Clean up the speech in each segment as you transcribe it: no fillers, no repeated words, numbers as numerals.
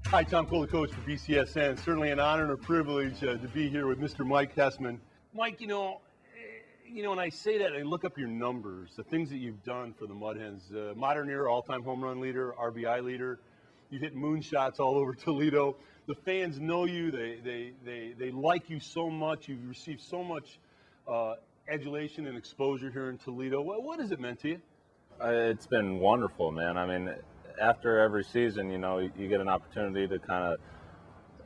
Hi, Tom Cole, the coach for BCSN. Certainly an honor and a privilege to be here with Mr. Mike Hessman. Mike, when I say that, I look up your numbers, the things that you've done for the Mud Hens. Modern era all-time home run leader, RBI leader. You hit moonshots all over Toledo. The fans know you. They like you so much. You've received so much adulation and exposure here in Toledo. What has it meant to you? It's been wonderful, man. I mean, after every season, you get an opportunity to kind of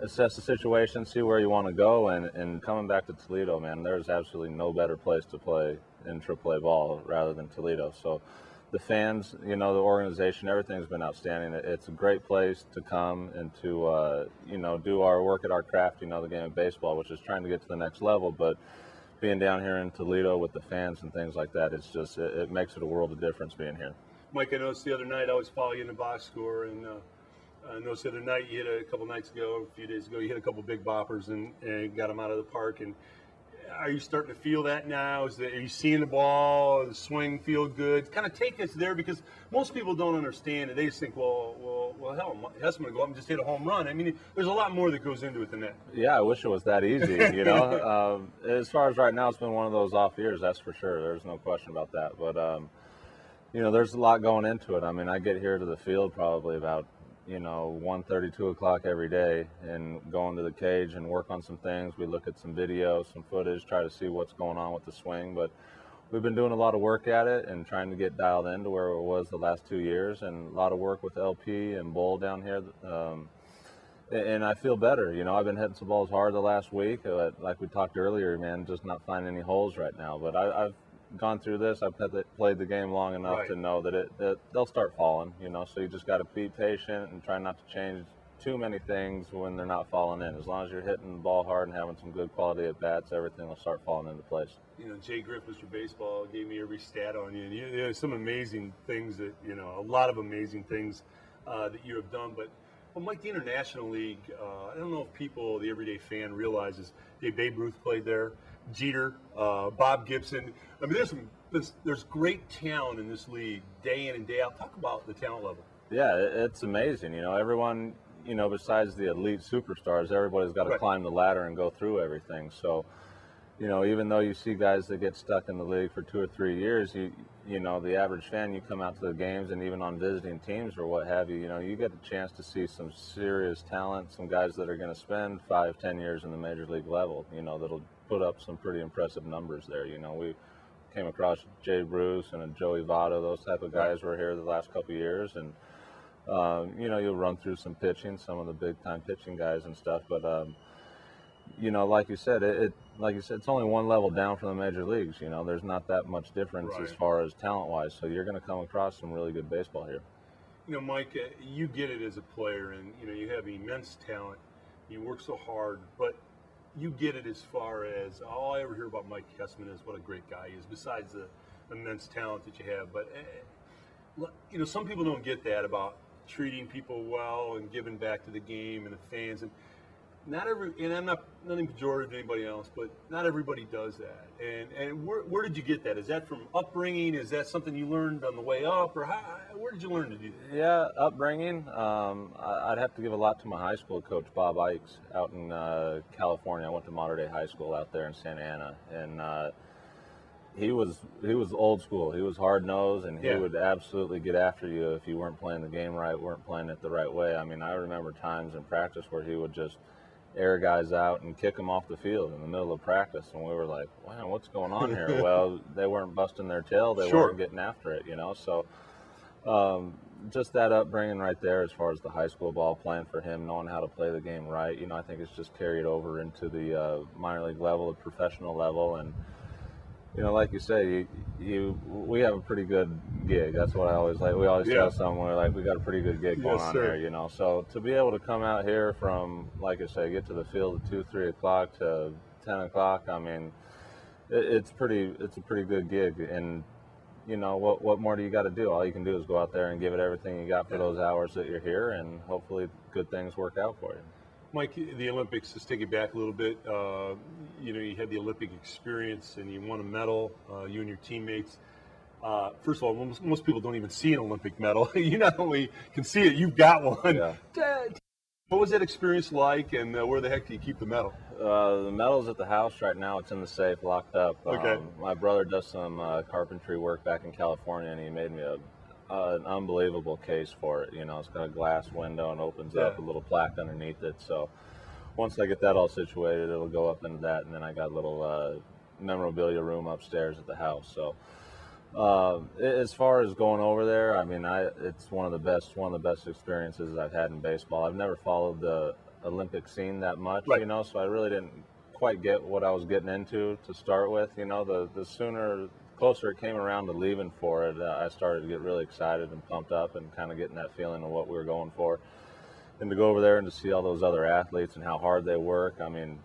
assess the situation, see where you want to go, and coming back to Toledo, man, there's absolutely no better place to play in AAA ball rather than Toledo. So the fans, the organization, everything's been outstanding. It's a great place to come and to, do our work at our craft, the game of baseball, which is trying to get to the next level. But being down here in Toledo with the fans and things like that, it's just, it makes it a world of difference being here. Mike, I noticed the other night, I always follow you in the box score, and I noticed the other night you hit a couple nights ago, a few days ago, you hit a couple big boppers and got them out of the park. And are you starting to feel that now? Are you seeing the ball, the swing feel good? Kind of take us there, because most people don't understand it. They just think, well, hell, Hessman will go up and just hit a home run. I mean, there's a lot more that goes into it than that. Yeah, I wish it was that easy, As far as right now, it's been one of those off years, that's for sure. There's no question about that. But, there's a lot going into it. I mean, I get here to the field probably about 1:30, 2 o'clock every day, and go into the cage and work on some things. We look at some video, some footage, try to see what's going on with the swing. But we've been doing a lot of work at it and trying to get dialed into where it was the last 2 years, and a lot of work with LP and Bull down here. And I feel better. I've been hitting some balls hard the last week. Like we talked earlier, man, just not finding any holes right now. But I've gone through this. I've played the game long enough to know that they'll start falling, so you just got to be patient and try not to change too many things when they're not falling in. As long as you're hitting the ball hard and having some good quality at bats, everything will start falling into place. Jay Griff, Mr. Baseball, gave me every stat on you. And there's some amazing things that, a lot of amazing things that you have done. But Mike, the International League, I don't know if people, the everyday fan, realizes Babe Ruth played there, Jeter, Bob Gibson. I mean, there's great talent in this league, day in and day out. Talk about the talent level. Yeah, it's amazing. Everyone, besides the elite superstars, everybody's got to climb the ladder and go through everything. So, even though you see guys that get stuck in the league for 2 or 3 years, the average fan, you come out to the games, and even on visiting teams or what have you, you get a chance to see some serious talent, some guys that are going to spend 5, 10 years in the major league level, that'll put up some pretty impressive numbers there. We came across Jay Bruce and a Joey Votto, those type of guys were here the last couple of years, and you'll run through some pitching, some of the big time pitching guys and stuff, but like you said, it's only one level down from the major leagues. There's not that much difference as far as talent wise, so you're going to come across some really good baseball here. Mike, you get it as a player, and you have immense talent. You work so hard, but you get it as far as all I ever hear about Mike Hessman is what a great guy he is, besides the immense talent that you have. But some people don't get that about treating people well and giving back to the game and the fans. And I'm not nothing pejorative to anybody else, but not everybody does that. And where did you get that? Is that from upbringing? Is that something you learned on the way up, or where did you learn to do that? Yeah, upbringing. I'd have to give a lot to my high school coach, Bob Ikes, out in California. I went to Mater Dei High School out there in Santa Ana, and he was old school. He was hard nosed, and he would absolutely get after you if you weren't playing the game right, weren't playing it the right way. I mean, I remember times in practice where he would just air guys out and kick them off the field in the middle of practice, and we were like, wow, what's going on here? Well, they weren't busting their tail, they weren't getting after it, so just that upbringing right there as far as the high school ball, playing for him, knowing how to play the game right, I think it's just carried over into the minor league level, the professional level. And like you say, we have a pretty good gig. That's what I always like. We always tell someone, we're like, we got a pretty good gig going on there, So to be able to come out here from, like I say, get to the field at 2, 3 o'clock to 10 o'clock, I mean, it's a pretty good gig. And what more do you got to do? All you can do is go out there and give it everything you got for those hours that you're here, and hopefully good things work out for you. Mike, the Olympics, let's take it back a little bit. You had the Olympic experience and you won a medal, you and your teammates. First of all, most people don't even see an Olympic medal. You not only can see it, you've got one. Yeah. What was that experience like, and where the heck do you keep the medal? The medal's at the house right now. It's in the safe, locked up. Okay. My brother does some carpentry work back in California, and he made me an unbelievable case for it. You know, it's got a glass window and opens up a little plaque underneath it. So once I get that all situated, it'll go up into that, and then I got a little memorabilia room upstairs at the house. So as far as going over there, I mean, it's one of the best experiences I've had in baseball. I've never followed the Olympic scene that much, you know, so I really didn't quite get what I was getting into to start with. You know, the closer it came around to leaving for it, I started to get really excited and pumped up and kind of getting that feeling of what we were going for. And to go over there and to see all those other athletes and how hard they work. I mean,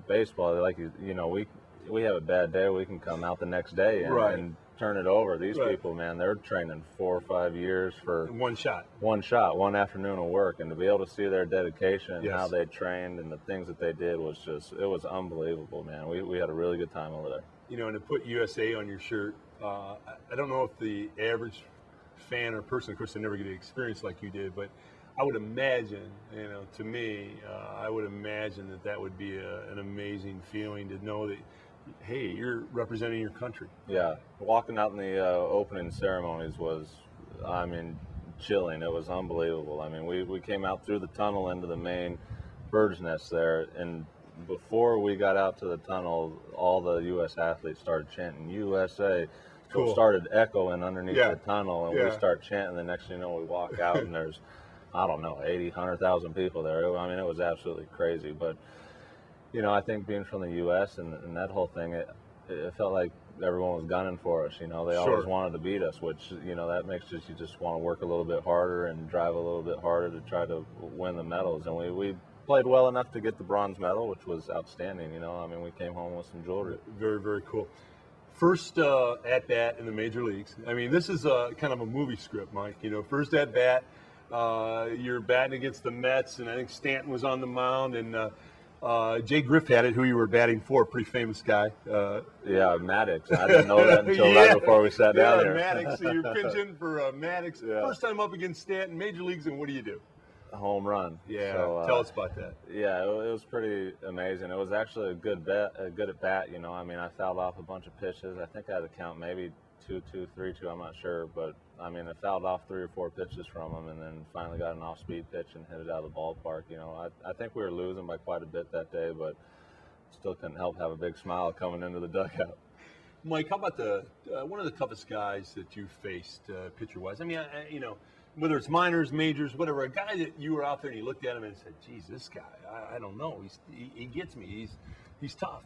baseball, like, you know, we have a bad day, we can come out the next day and turn it over. These people, man, they're training 4 or 5 years for one shot, one afternoon of work, and to be able to see their dedication and how they trained and the things that they did was it was unbelievable, man. We had a really good time over there. You know, and to put USA on your shirt, I don't know if the average fan or person, of course, they never get an experience like you did, but I would imagine, you know, to me, I would imagine that would be an amazing feeling to know that, hey, you're representing your country. Yeah, walking out in the opening ceremonies was, I mean, chilling. It was unbelievable. I mean, we came out through the tunnel into the main bird's nest there, and before we got out to the tunnel, all the U.S. athletes started chanting USA. So it started echoing underneath the tunnel, and we start chanting. The next thing you know, we walk out, and there's, I don't know, 80, 100,000 people there. I mean, it was absolutely crazy. But you know, I think being from the U.S. and that whole thing, it felt like everyone was gunning for us. You know, they always wanted to beat us, which, you know, that makes you just want to work a little bit harder and drive a little bit harder to try to win the medals. And we played well enough to get the bronze medal, which was outstanding. You know, I mean, we came home with some jewelry. Very, very cool. First at bat in the major leagues. I mean, this is kind of a movie script, Mike. You know, first at bat, you're batting against the Mets, and I think Stanton was on the mound, and Jay Griff had it, who you were batting for, pretty famous guy. Yeah, Maddox. I didn't know that until right before we sat down there. Maddox. So you're pitching for Maddox. First time up against Stanton, major leagues, and what do? A home run. Yeah, so, tell us about that. Yeah, it was pretty amazing. It was actually a good at bat. You know, I mean, I fouled off a bunch of pitches. I think I had to count maybe 2-2, 3-2. I'm not sure, but I mean, I fouled off 3 or 4 pitches from him, and then finally got an off-speed pitch and hit it out of the ballpark. You know, I think we were losing by quite a bit that day, but still couldn't help have a big smile coming into the dugout. Mike, how about one of the toughest guys that you faced pitcher-wise? I mean, you know, whether it's minors, majors, whatever, a guy that you were out there and you looked at him and said, "Geez, this guy, I don't know, he gets me. He's tough."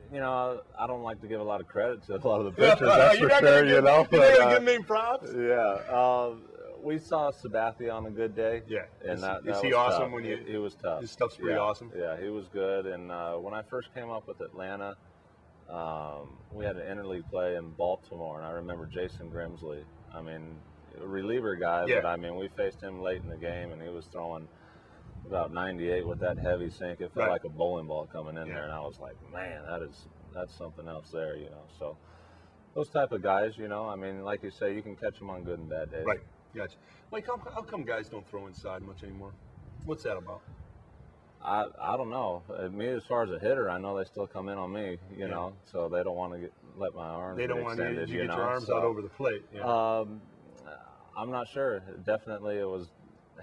You know, I don't like to give a lot of credit to a lot of the pitchers. That's for sure. You know, you're not gonna give him props. Yeah. We saw Sabathia on a good day. Yeah. And is he awesome? Tough. When he was tough. His stuff's pretty awesome. Yeah, he was good. And when I first came up with Atlanta, we had an interleague play in Baltimore, and I remember Jason Grimsley. I mean, a reliever guy, but I mean, we faced him late in the game, and he was throwing about 98 with that heavy sink. It felt like a bowling ball coming in there, and I was like, man, that's something else there, you know. So those type of guys, you know, I mean, like you say, you can catch them on good and bad days. Right. Gotcha. Like, how come guys don't throw inside much anymore? What's that about? I don't know. Me, as far as a hitter, I know they still come in on me, you know, so they don't want to let my arms. They don't want you to get your arms out over the plate. I'm not sure. Definitely, it was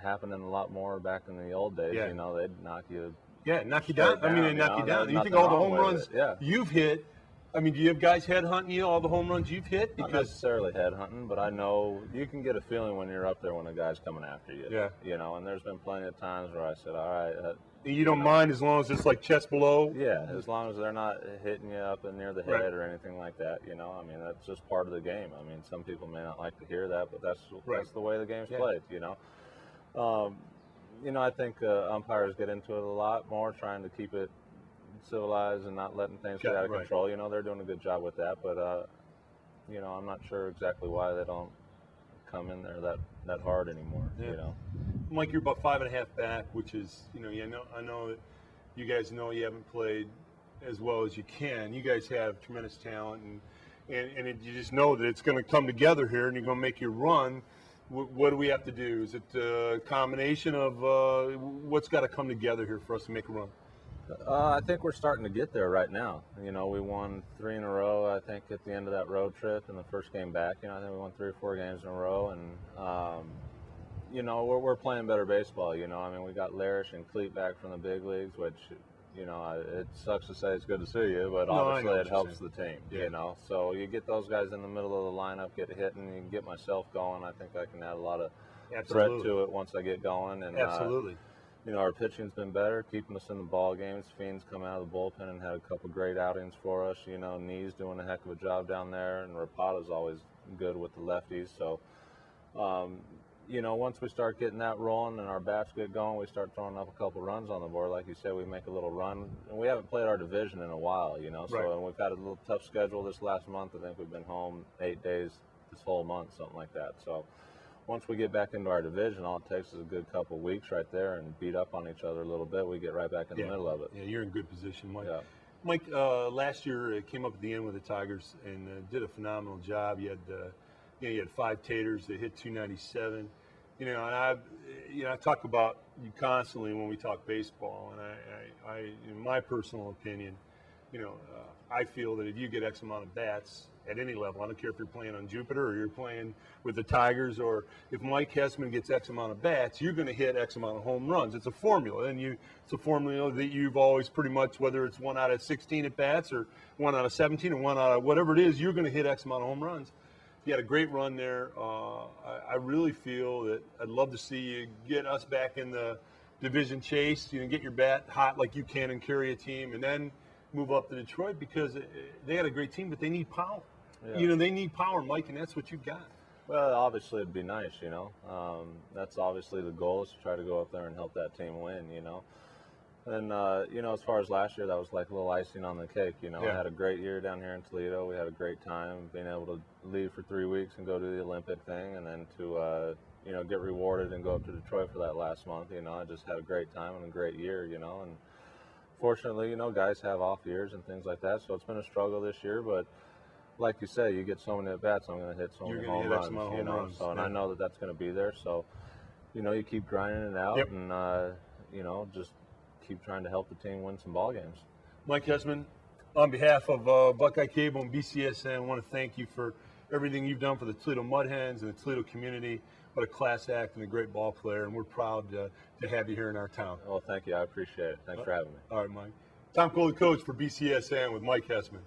happening a lot more back in the old days. You know, they'd knock you. Yeah, knock you down. I mean, they knock you down. You think all the home runs you've hit? I mean, do you have guys headhunting you, all the home runs you've hit? Not necessarily headhunting, but I know you can get a feeling when you're up there when a guy's coming after you. Yeah. You know, and there's been plenty of times where I said, all right. You don't mind as long as it's like chest below? Yeah, as long as they're not hitting you up and near the head or anything like that, you know. I mean, that's just part of the game. I mean, some people may not like to hear that, but that's the way the game's played, you know. You know, I think umpires get into it a lot more, trying to keep it civilized and not letting things get out of control. You know, they're doing a good job with that, but you know, I'm not sure exactly why they don't come in there that hard anymore. You know, Mike, you're about 5.5 back, which is, you know, I know that you guys know you haven't played as well as you can. You guys have tremendous talent, and you just know that it's going to come together here, and you're going to make your run. What do we have to do? Is it a combination of what's got to come together here for us to make a run? I think we're starting to get there right now. You know, we won 3 in a row, I think, at the end of that road trip and the first game back. You know, I think we won 3 or 4 games in a row. And, you know, we're playing better baseball, you know. I mean, we got Larish and Cleat back from the big leagues, which, you know, it sucks to say it's good to see you, but obviously it helps the team, you know. So you get those guys in the middle of the lineup, get hitting, you can get myself going. I think I can add a lot of threat to it once I get going. And, you know, our pitching's been better, keeping us in the ball games. Fiend's come out of the bullpen and had a couple great outings for us. You know, Knee's doing a heck of a job down there, and Rapata's always good with the lefties. So, you know, once we start getting that rolling and our bats get going, we start throwing up a couple runs on the board. Like you said, we make a little run. And we haven't played our division in a while, you know. So and we've had a little tough schedule this last month. I think we've been home 8 days this whole month, something like that. So once we get back into our division, all it takes is a good couple of weeks right there and beat up on each other a little bit. We get right back in the middle of it. Yeah, you're in good position, Mike. Yeah. Mike, last year came up at the end with the Tigers and did a phenomenal job. You had 5 taters. They hit 297. You know, and I talk about you constantly when we talk baseball, and I in my personal opinion, you know, I feel that if you get X amount of bats at any level, I don't care if you're playing on Jupiter or you're playing with the Tigers, or if Mike Hessman gets X amount of bats, you're going to hit X amount of home runs. It's a formula, and it's a formula that you've always pretty much, whether it's 1 out of 16 at bats or 1 out of 17 or 1 out of whatever it is, you're going to hit X amount of home runs. You had a great run there. I really feel that I'd love to see you get us back in the division chase. You know, get your bat hot like you can and carry a team, and then move up to Detroit, because they had a great team, but they need power. Yeah. You know, they need power, Mike, and that's what you've got. Well, obviously it'd be nice, you know. That's obviously the goal, is to try to go up there and help that team win, you know. And, you know, as far as last year, that was like a little icing on the cake, you know. I had a great year down here in Toledo. We had a great time being able to leave for 3 weeks and go to the Olympic thing, and then to, you know, get rewarded and go up to Detroit for that last month. You know, I just had a great time and a great year, you know. And fortunately, you know, guys have off years and things like that, so it's been a struggle this year. But like you say, you get so many at bats, I'm going to hit so many home runs, you know. So, and I know that that's going to be there. So, you know, you keep grinding it out and, you know, just keep trying to help the team win some ball games. Mike Hessman, on behalf of Buckeye Cable and BCSN, I want to thank you for everything you've done for the Toledo Mud Hens and the Toledo community. What a class act and a great ball player, and we're proud to have you here in our town. Well, thank you. I appreciate it. Thanks for having me. All right, Mike. Tom Cole, coach for BCSN with Mike Hessman.